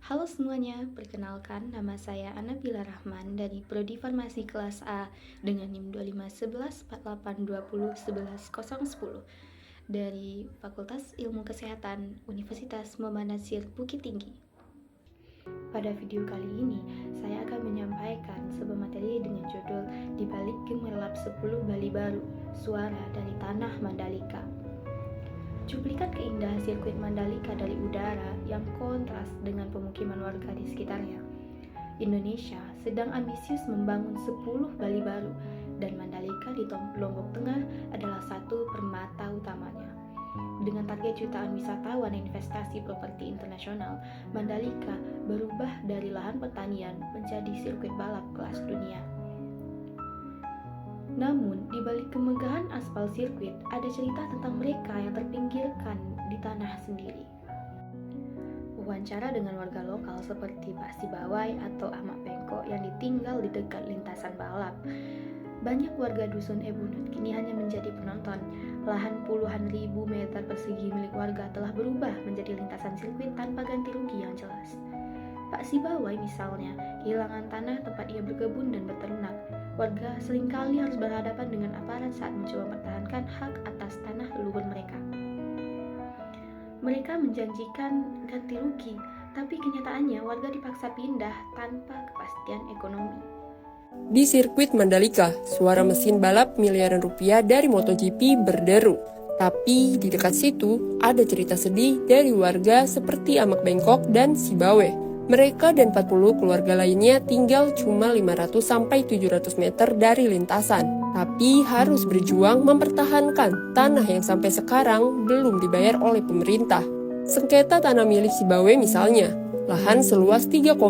Halo semuanya, perkenalkan nama saya Anabila Rahman dari Prodi Farmasi kelas A dengan NIM 251148201110 dari Fakultas Ilmu Kesehatan Universitas Muhammad Nasir Bukit Tinggi. Pada video kali ini, saya akan menyampaikan sebuah materi dengan judul Di Balik Gemerlap 10 Bali Baru, Suara dari Tanah Mandalika. Cuplikan keindahan sirkuit Mandalika dari udara yang kontras dengan pemukiman warga di sekitarnya. Indonesia sedang ambisius membangun 10 Bali baru dan Mandalika di Lombok Tengah adalah satu permata utamanya. Dengan target jutaan wisatawan investasi properti internasional, Mandalika berubah dari lahan pertanian menjadi sirkuit balap kelas dunia. Namun, di balik kemegahan aspal sirkuit, ada cerita tentang mereka yang terpinggirkan di tanah sendiri. Wawancara dengan warga lokal seperti Pak Sibawai atau Ahmad Bengkok yang ditinggal di dekat lintasan balap. Banyak warga dusun Ebunut kini hanya menjadi penonton. Lahan puluhan ribu meter persegi milik warga telah berubah menjadi lintasan sirkuit tanpa ganti rugi yang jelas. Pak Sibawai misalnya, kehilangan tanah tempat ia berkebun dan berternak. Warga seringkali harus berhadapan dengan aparat saat mencoba mempertahankan hak atas tanah leluhur mereka. Mereka menjanjikan ganti rugi, tapi kenyataannya warga dipaksa pindah tanpa kepastian ekonomi. Di sirkuit Mandalika, suara mesin balap miliaran rupiah dari MotoGP berderu. Tapi di dekat situ ada cerita sedih dari warga seperti Amak Bengkok dan Sibawe. Mereka dan 40 keluarga lainnya tinggal cuma 500-700 meter dari lintasan, tapi harus berjuang mempertahankan tanah yang sampai sekarang belum dibayar oleh pemerintah. Sengketa tanah milik Sibawe misalnya, lahan seluas 3,43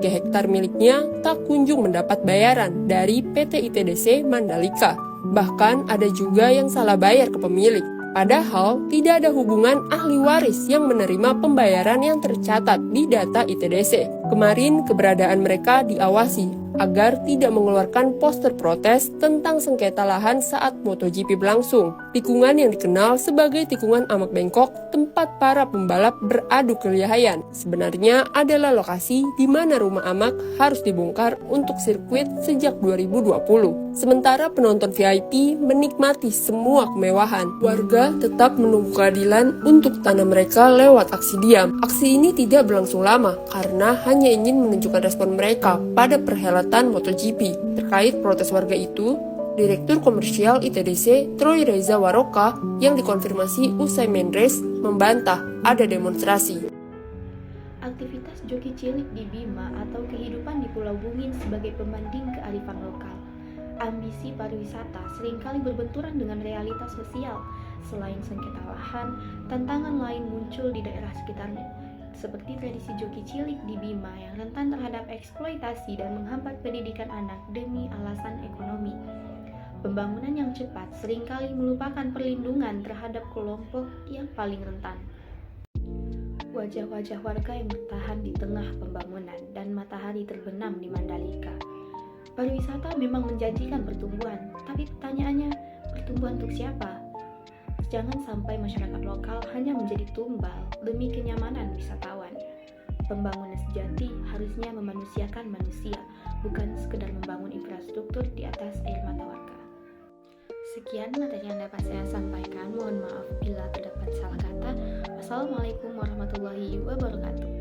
hektar miliknya tak kunjung mendapat bayaran dari PT ITDC Mandalika. Bahkan ada juga yang salah bayar ke pemilik. Padahal tidak ada hubungan ahli waris yang menerima pembayaran yang tercatat di data ITDC. Kemarin keberadaan mereka diawasi agar tidak mengeluarkan poster protes tentang sengketa lahan saat MotoGP berlangsung. Tikungan yang dikenal sebagai tikungan Amak Bengkok, tempat para pembalap beradu kelihayan, sebenarnya adalah lokasi di mana rumah Amak harus dibongkar untuk sirkuit sejak 2020. Sementara penonton VIP menikmati semua kemewahan. Warga tetap menunggu keadilan untuk tanah mereka lewat aksi diam. Aksi ini tidak berlangsung lama karena hanya ingin menunjukkan respon mereka pada perhelatan MotoGP. Terkait protes warga itu, Direktur Komersial ITDC Troy Reza Waroka yang dikonfirmasi usai main race membantah ada demonstrasi. Aktivitas joki cilik di Bima atau kehidupan di Pulau Bungin sebagai pembanding kearifan lokal. Ambisi pariwisata seringkali berbenturan dengan realitas sosial. Selain sengketa lahan, tantangan lain muncul di daerah sekitarnya, seperti tradisi joki cilik di Bima yang rentan terhadap eksploitasi dan menghambat pendidikan anak demi alasan ekonomi. Pembangunan yang cepat seringkali melupakan perlindungan terhadap kelompok yang paling rentan. Wajah-wajah warga yang bertahan di tengah pembangunan dan matahari terbenam di Mandalika. Pariwisata memang menjanjikan pertumbuhan, tapi pertanyaannya, pertumbuhan untuk siapa? Jangan sampai masyarakat lokal hanya menjadi tumbal demi kenyamanan wisatawan. Pembangunan sejati harusnya memanusiakan manusia, bukan sekedar membangun infrastruktur di atas air mata warga. Sekian materi yang dapat saya sampaikan. Mohon maaf bila terdapat salah kata. Wassalamualaikum warahmatullahi wabarakatuh.